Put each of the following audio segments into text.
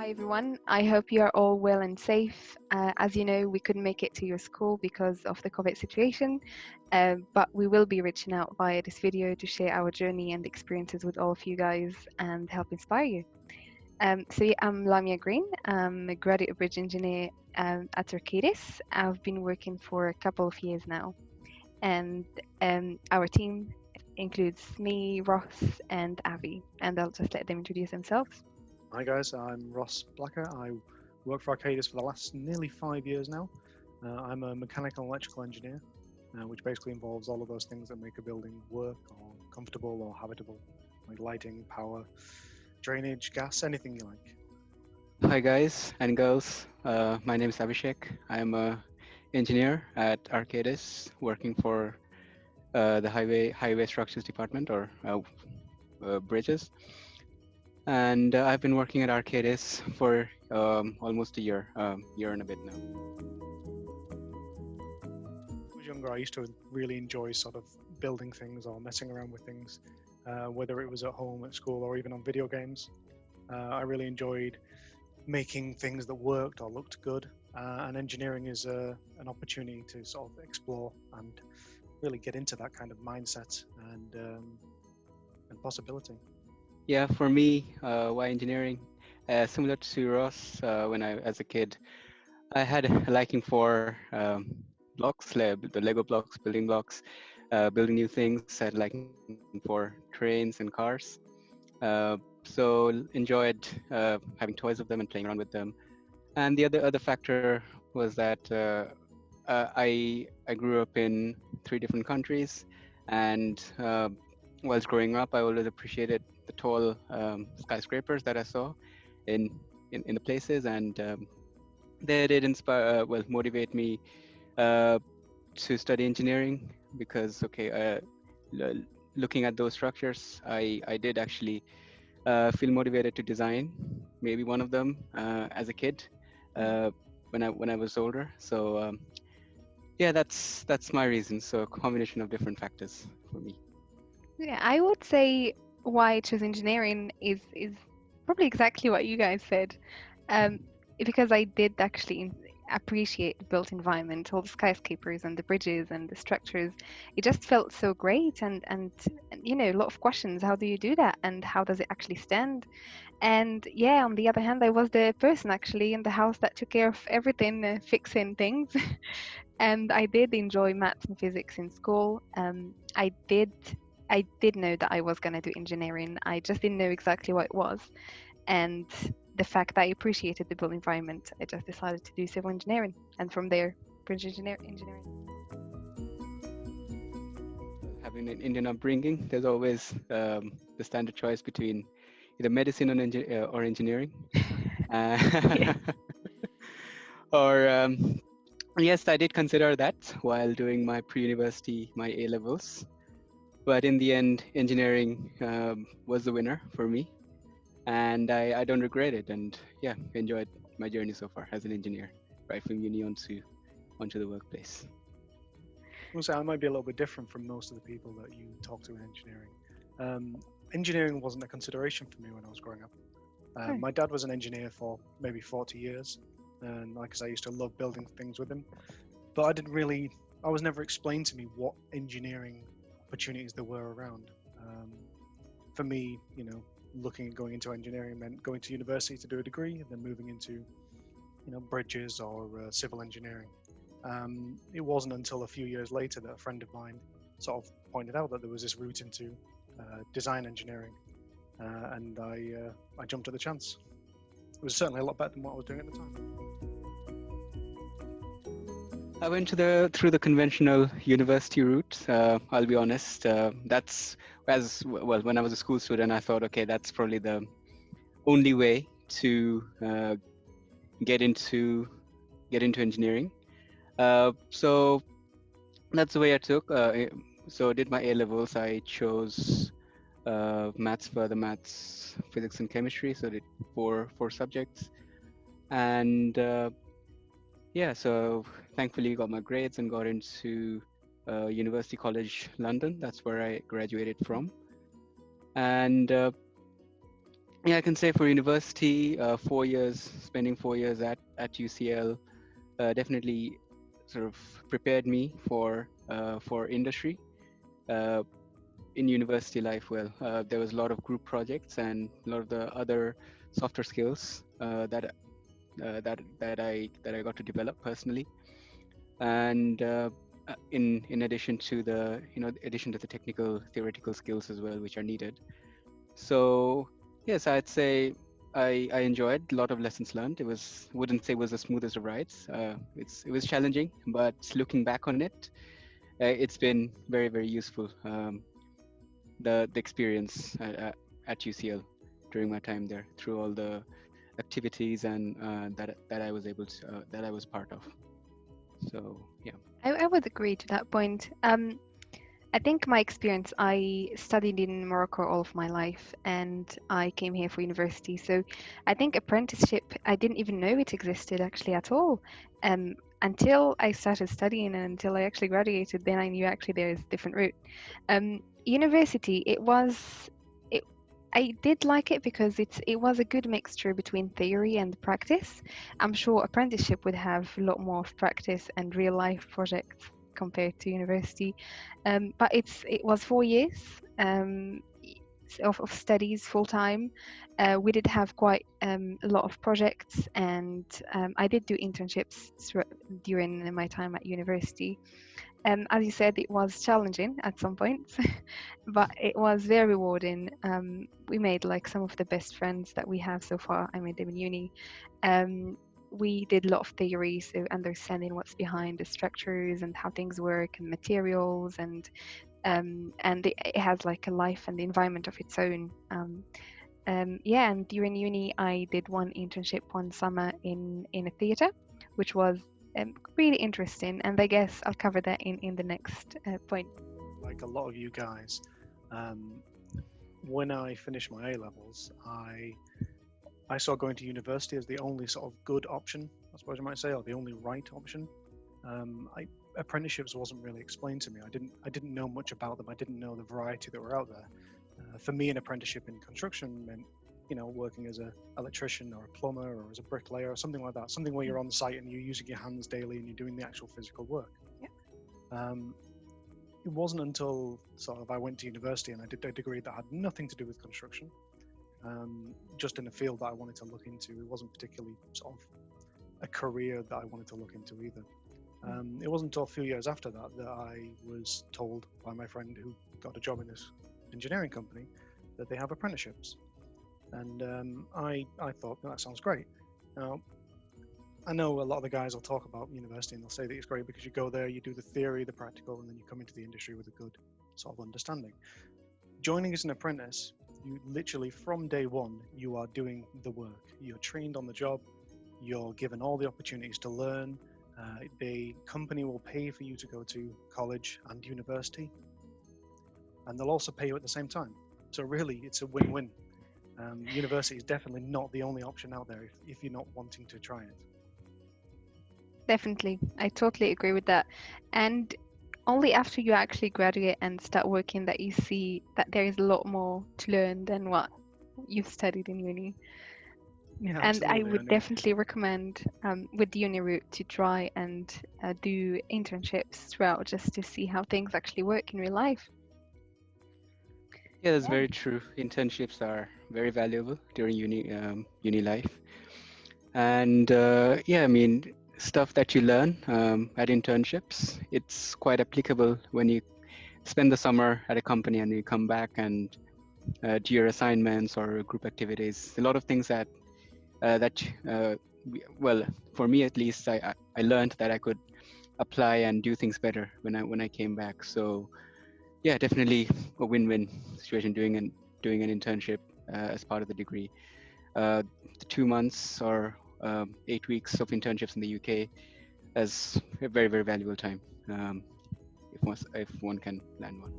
Hi everyone, I hope you are all well and safe. As you know, we couldn't make it to your school because of the COVID situation, but we will be reaching out via this video to share our journey and experiences with all of you guys and help inspire you. So I'm Lamia Green. I'm a graduate bridge engineer at Arcadis. I've been working for a couple of years now, and our team includes me, Ross, and Avi, and I'll just let them introduce themselves. Hi guys, I'm Ross Blacker. I work for Arcadis for the last nearly 5 years now. I'm a mechanical and electrical engineer, which basically involves all of those things that make a building work or comfortable or habitable, like lighting, power, drainage, gas, anything you like. Hi guys and girls, my name is Abhishek. I'm a engineer at Arcadis, working for the highway structures department or bridges. And I've been working at Arcadis for almost a year and a bit now. When I was younger, I used to really enjoy sort of building things or messing around with things, whether it was at home, at school, or even on video games. I really enjoyed making things that worked or looked good, and engineering is an opportunity to sort of explore and really get into that kind of mindset and possibility. Yeah, for me, why engineering? Similar to Ross, when as a kid, I had a liking for blocks, the Lego blocks, building blocks, building new things. I had a liking for trains and cars. So enjoyed having toys of them and playing around with them. And the other factor was that I grew up in 3 different countries, and whilst growing up, I always appreciated the tall skyscrapers that I saw in the places, and they did inspire, motivate me to study engineering because looking at those structures, I did actually feel motivated to design maybe one of them as a kid when I was older. So yeah, that's my reason. So a combination of different factors for me. Yeah, I would say why I chose engineering is probably exactly what you guys said, um, because I did actually appreciate the built environment, all the skyscrapers and the bridges and the structures. It just felt so great, and a lot of questions. How do you do that, and how does it actually stand? And yeah, on the other hand, I was the person actually in the house that took care of everything, fixing things. And I did enjoy maths and physics in school. I did know that I was going to do engineering. I just didn't know exactly what it was. And the fact that I appreciated the built environment, I just decided to do civil engineering. And from there, bridge engineering. Having an Indian upbringing, there's always the standard choice between either medicine or engineering. Yeah. Or yes, I did consider that while doing my pre-university, my A levels. But in the end, engineering was the winner for me, and I don't regret it. And yeah, enjoyed my journey so far as an engineer, right from uni onto the workplace. I'll say I might be a little bit different from most of the people that you talk to in engineering. Engineering wasn't a consideration for me when I was growing up. My dad was an engineer for maybe 40 years, and like I said, I used to love building things with him. But I was never explained to me what engineering opportunities there were around. For me, looking at going into engineering meant going to university to do a degree and then moving into, bridges or civil engineering. It wasn't until a few years later that a friend of mine sort of pointed out that there was this route into design engineering, and I jumped at the chance. It was certainly a lot better than what I was doing at the time. I went through the conventional university route. I'll be honest. That's when I was a school student, I thought, okay, that's probably the only way to get into engineering. So that's the way I took. So I did my A levels. I chose maths, physics, and chemistry. So I did four subjects, and yeah. So thankfully got my grades and got into University College London. That's where I graduated from, and Yeah, I can say for university, 4 years, spending 4 years at UCL, definitely sort of prepared me for industry. Uh, in university life, well, there was a lot of group projects and a lot of the other softer skills that I got to develop personally. And in addition to the addition to the technical theoretical skills as well, which are needed. So yes, I'd say I enjoyed a lot of lessons learned. It was wouldn't say it was as smooth as the rides. It was challenging, but looking back on it, it's been very very useful. The experience at UCL during my time there, through all the activities and that I was able to that I was part of. So yeah. I would agree to that point. I think my experience, I studied in Morocco all of my life and I came here for university. So I think apprenticeship, I didn't even know it existed actually at all. Until I started studying and until I actually graduated, then I knew actually there is a different route. University, it, I did like it because it was a good mixture between theory and practice. I'm sure apprenticeship would have a lot more of practice and real life projects compared to university. But it was 4 years of studies full time. We did have quite a lot of projects, and I did do internships during my time at university. As you said, it was challenging at some points, but it was very rewarding. We made like some of the best friends that we have so far. I made them in uni. We did a lot of theory, so understanding what's behind the structures and how things work and materials, and it has like a life and the environment of its own. Yeah, and during uni, I did one internship one summer in a theatre, which was really interesting, and I guess I'll cover that in the next point. Like a lot of you guys, when I finished my A levels, I saw going to university as the only sort of good option, I suppose you might say, or the only right option. Apprenticeships wasn't really explained to me. I didn't know much about them. I didn't know the variety that were out there. For me, an apprenticeship in construction meant, working as an electrician or a plumber or as a bricklayer or something like that. Something where you're on the site and you're using your hands daily and you're doing the actual physical work. Yeah. It wasn't until sort of I went to university and I did a degree that had nothing to do with construction, just in a field that I wanted to look into. It wasn't particularly sort of a career that I wanted to look into either. It wasn't until a few years after that that I was told by my friend who got a job in this engineering company that they have apprenticeships. And I thought, that sounds great. Now, I know a lot of the guys will talk about university and they'll say that it's great because you go there, you do the theory, the practical, and then you come into the industry with a good sort of understanding. Joining as an apprentice, you literally from day one, you are doing the work. You're trained on the job, you're given all the opportunities to learn. The company will pay for you to go to college and university, and they'll also pay you at the same time. So really, it's a win-win. University is definitely not the only option out there if you're not wanting to try it. Definitely, I totally agree with that. And only after you actually graduate and start working that you see that there is a lot more to learn than what you've studied in uni. Yeah, and I absolutely. would definitely recommend with the uni route to try and do internships throughout, just to see how things actually work in real life. Yeah, that's very true. Internships are very valuable during uni life, and yeah, I mean, stuff that you learn at internships, it's quite applicable when you spend the summer at a company and you come back and do your assignments or group activities. A lot of things that well, for me at least, I learned that I could apply and do things better when I came back. So yeah, definitely a win-win situation doing an internship as part of the degree. The 2 months or 8 weeks of internships in the UK is a very very valuable time if one can land one.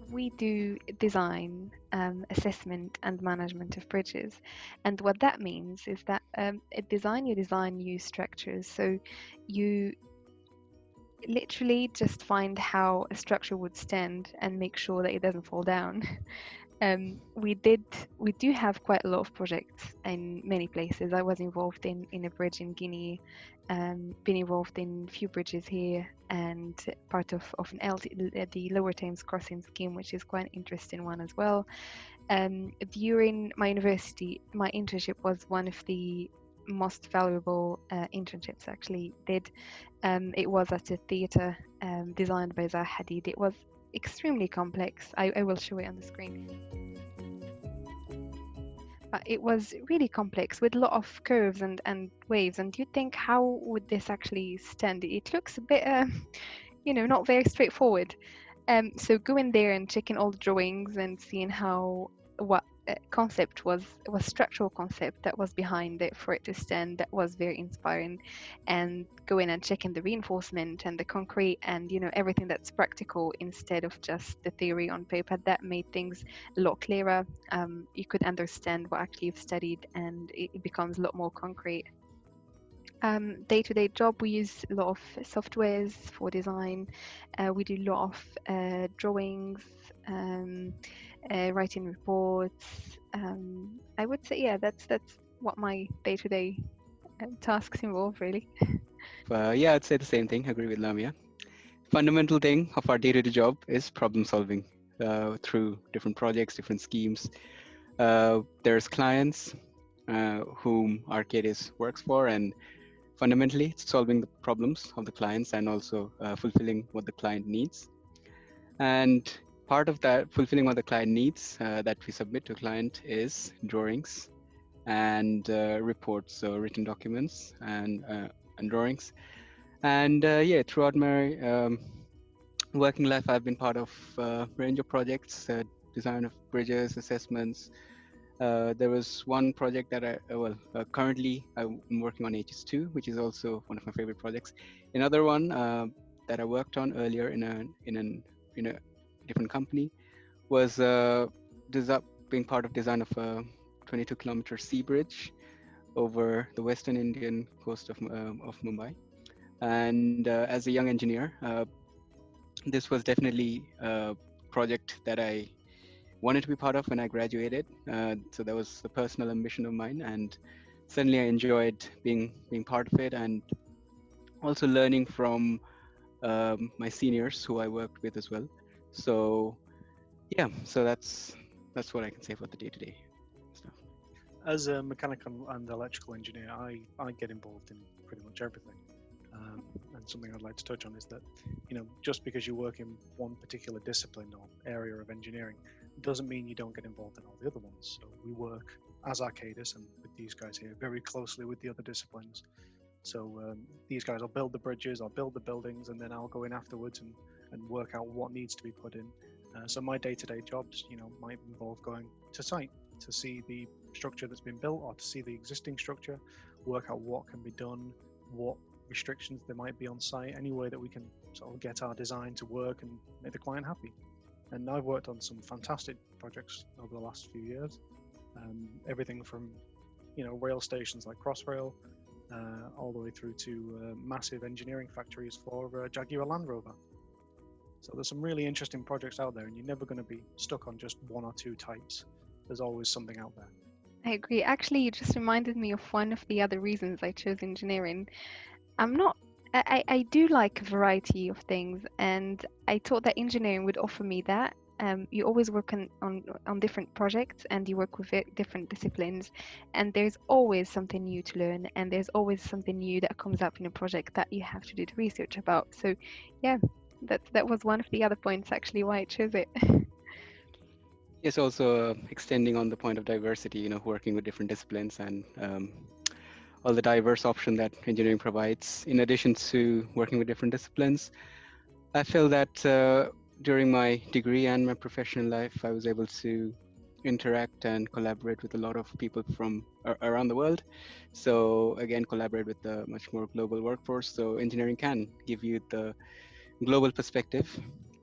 We do design, assessment and management of bridges, and what that means is that you design new structures. So you literally just find how a structure would stand and make sure that it doesn't fall down. We do have quite a lot of projects in many places. I was involved in a bridge in Guinea, been involved in a few bridges here, and part of the Lower Thames Crossing scheme, which is quite an interesting one as well. During my university, my internship was one of the most valuable internships I actually did. It was at a theatre designed by Hadid. It was extremely complex. I will show it on the screen. But it was really complex with a lot of curves and waves. And you think, how would this actually stand? It looks a bit, not very straightforward. So going there and checking all the drawings and seeing what concept was structural concept that was behind it for it to stand, that was very inspiring. And going and checking the reinforcement and the concrete and everything that's practical instead of just the theory on paper, that made things a lot clearer. You could understand what actually you've studied, and it becomes a lot more concrete. Day-to-day job, we use a lot of softwares for design. We do a lot of drawings, writing reports. I would say, yeah, that's what my day-to-day tasks involve, really. Yeah, I'd say the same thing. Agree with Lamia. Fundamental thing of our day-to-day job is problem solving through different projects, different schemes. There's clients whom Arcadis works for, and fundamentally it's solving the problems of the clients and also fulfilling what the client needs. And part of that fulfilling what the client needs that we submit to client is drawings and reports, so written documents and drawings. And yeah, throughout my working life, I've been part of a range of projects, design of bridges, assessments. There was one project that currently I'm working on HS2, which is also one of my favorite projects. Another one that I worked on earlier in a different company was being part of design of a 22-kilometer sea bridge over the western Indian coast of Mumbai. And as a young engineer, this was definitely a project that I wanted to be part of when I graduated. So that was a personal ambition of mine, and certainly I enjoyed being part of it, and also learning from my seniors who I worked with as well. So yeah, so that's what I can say about the day-to-day stuff. As a mechanical and electrical engineer, I get involved in pretty much everything. And something I'd like to touch on is that, just because you work in one particular discipline or area of engineering doesn't mean you don't get involved in all the other ones. So we work as Arcadis and with these guys here very closely with the other disciplines. So these guys will build the bridges, I'll build the buildings, and then I'll go in afterwards and work out what needs to be put in. So my day-to-day jobs, might involve going to site to see the structure that's been built or to see the existing structure, work out what can be done, what restrictions there might be on site, any way that we can sort of get our design to work and make the client happy. And I've worked on some fantastic projects over the last few years. Everything from, rail stations like Crossrail, all the way through to massive engineering factories for Jaguar Land Rover. So there's some really interesting projects out there, and you're never going to be stuck on just one or two types. There's always something out there. I agree. Actually, you just reminded me of one of the other reasons I chose engineering. I do like a variety of things, and I thought that engineering would offer me that. You always work on different projects, and you work with different disciplines, and there's always something new to learn, and there's always something new that comes up in a project that you have to do the research about. So yeah, that was one of the other points actually why I chose it. Yes, also extending on the point of diversity, working with different disciplines and all the diverse option that engineering provides. In addition to working with different disciplines, I feel that during my degree and my professional life, I was able to interact and collaborate with a lot of people from around the world. So again, collaborate with a much more global workforce. So engineering can give you the global perspective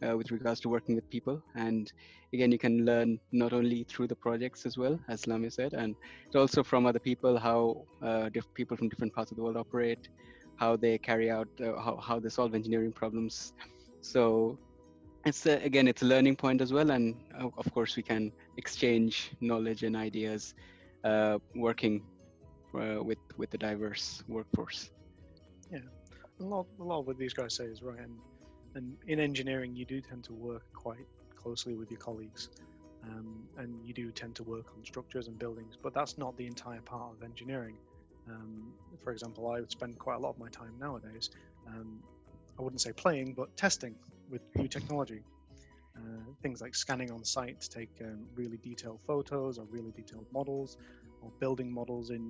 with regards to working with people. And again, you can learn not only through the projects as well, as Lamia said, and also from other people, how people from different parts of the world operate, how they carry out, how they solve engineering problems. So it's again, it's a learning point as well, and of course we can exchange knowledge and ideas, working with the diverse workforce. Yeah, a lot of what these guys say is right, and in engineering you do tend to work quite closely with your colleagues, and you do tend to work on structures and buildings, but that's not the entire part of engineering. For example, I would spend quite a lot of my time nowadays, I wouldn't say playing, but testing with new technology. Things like scanning on site to take really detailed photos or really detailed models, or building models in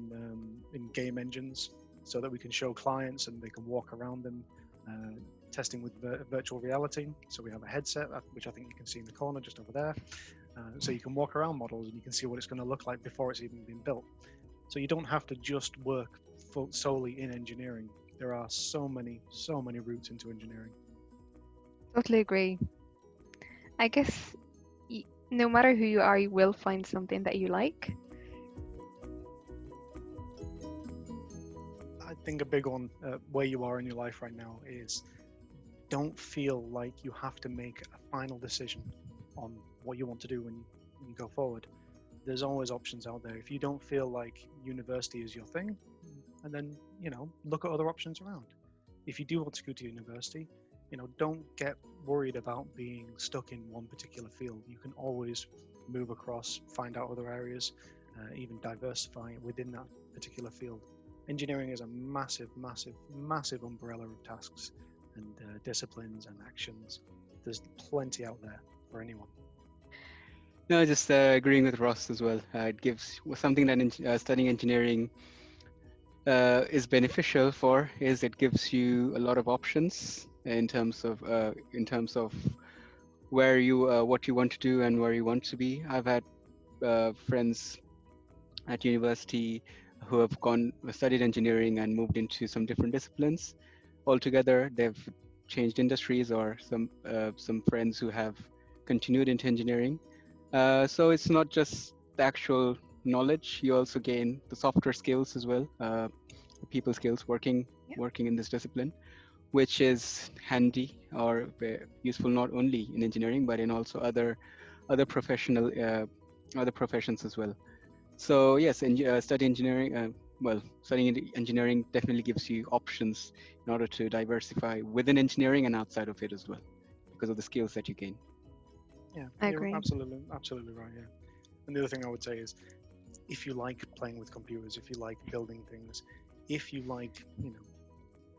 game engines, so that we can show clients and they can walk around them. Testing with virtual reality, so we have a headset, which I think you can see in the corner just over there, so you can walk around models and you can see what it's going to look like before it's even been built. So you don't have to just work solely in engineering. There are so many routes into engineering. Totally agree. I guess no matter who you are, you will find something that you like. I think a big one, where you are in your life right now, is don't feel like you have to make a final decision on what you want to do when you go forward. There's always options out there. If you don't feel like university is your thing, and then look at other options around. If you do want to go to university, don't get worried about being stuck in one particular field. You can always move across, find out other areas, even diversify within that particular field. Engineering is a massive umbrella of tasks and disciplines and actions. There's plenty out there for anyone. No, just agreeing with Ross as well. It gives something that studying engineering is beneficial for, is it gives you a lot of options in terms of where you what you want to do and where you want to be. I've had friends at university who have studied engineering and moved into some different disciplines altogether. They've changed industries, or some friends who have continued into engineering. So it's not just the actual knowledge, you also gain the softer skills as well, people skills, working in this discipline, which is handy or useful not only in engineering but in also other professional other professions as well. So yes, studying engineering definitely gives you options in order to diversify within engineering and outside of it as well, because of the skills that you gain. Yeah, I you're agree. absolutely right. Yeah, and the other thing I would say is, if you like playing with computers, if you like building things, if you like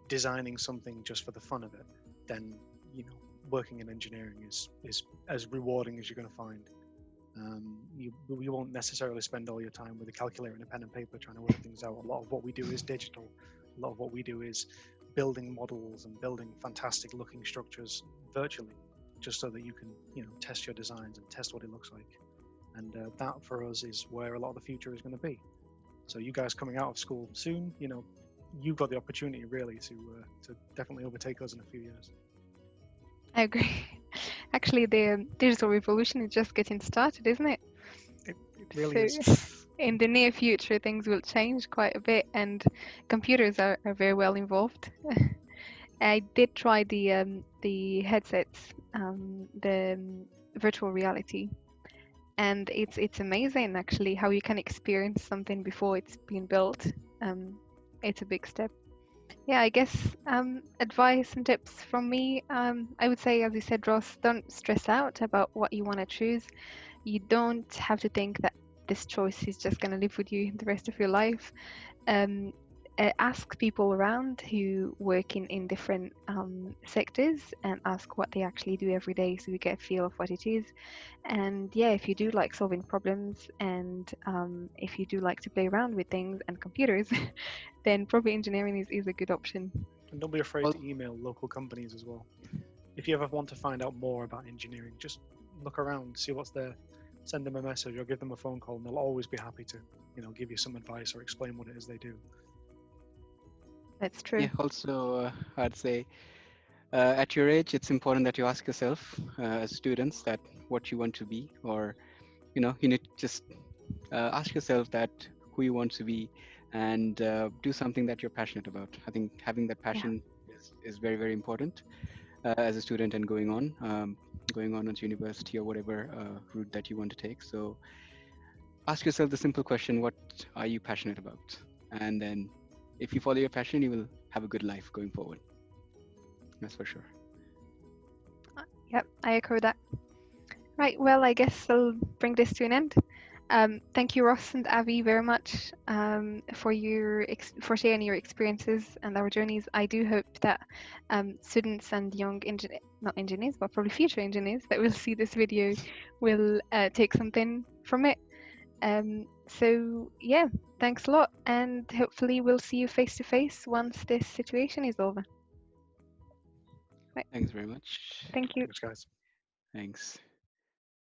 designing something just for the fun of it, then working in engineering is as rewarding as you're going to find. You won't necessarily spend all your time with a calculator and a pen and paper trying to work things out. A lot of what we do is digital. A lot of what we do is building models and building fantastic looking structures virtually, just so that you can test your designs and test what it looks like. And that for us is where a lot of the future is going to be. So you guys coming out of school soon, you've got the opportunity really to definitely overtake us in a few years. I agree. Actually, the digital revolution is just getting started, isn't it? It really is. In the near future, things will change quite a bit, and computers are very well involved. I did try the headsets, the virtual reality, and it's amazing actually how you can experience something before it's been built. It's a big step. Yeah, I guess advice and tips from me. I would say, as you said, Ross, don't stress out about what you want to choose. You don't have to think that this choice is just going to live with you the rest of your life. Ask people around who work in different sectors, and ask what they actually do every day, so you get a feel of what it is. And yeah, if you do like solving problems, and if you do like to play around with things and computers, then probably engineering is a good option. And don't be afraid to email local companies as well. If you ever want to find out more about engineering, just look around, see what's there, send them a message or give them a phone call, and they'll always be happy to give you some advice or explain what it is they do. That's true. Yeah, also I'd say at your age, it's important that you ask yourself as students that what you want to be, or you need to just ask yourself that who you want to be, and do something that you're passionate about. I think having that passion is very, very important as a student and going on into university or whatever route that you want to take. So ask yourself the simple question: what are you passionate about? And then, if you follow your passion, you will have a good life going forward. That's for sure. Yep, I echo that. Right, well, I guess I'll bring this to an end. Thank you, Ross and Avi, very much for sharing your experiences and our journeys. I do hope that students and young not engineers, but probably future engineers that will see this video will take something from it. So yeah, thanks a lot, and hopefully we'll see you face to face once this situation is over. Right. Thanks very much. Thank you. Thanks, guys. Thanks.